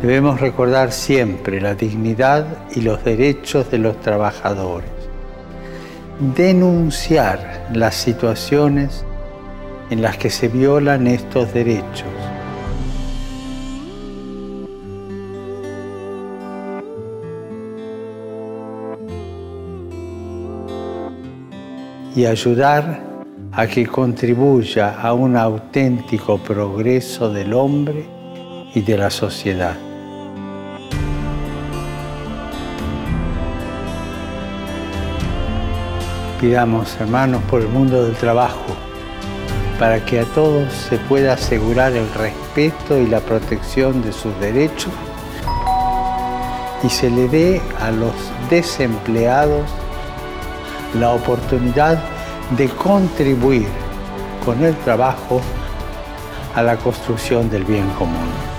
Debemos recordar siempre la dignidad y los derechos de los trabajadores. Denunciar las situaciones en las que se violan estos derechos. Y ayudar a que contribuya a un auténtico progreso del hombre y de la sociedad. Pidamos, hermanos, por el mundo del trabajo, para que a todos se pueda asegurar el respeto y la protección de sus derechos y se le dé a los desempleados la oportunidad de contribuir con el trabajo a la construcción del bien común.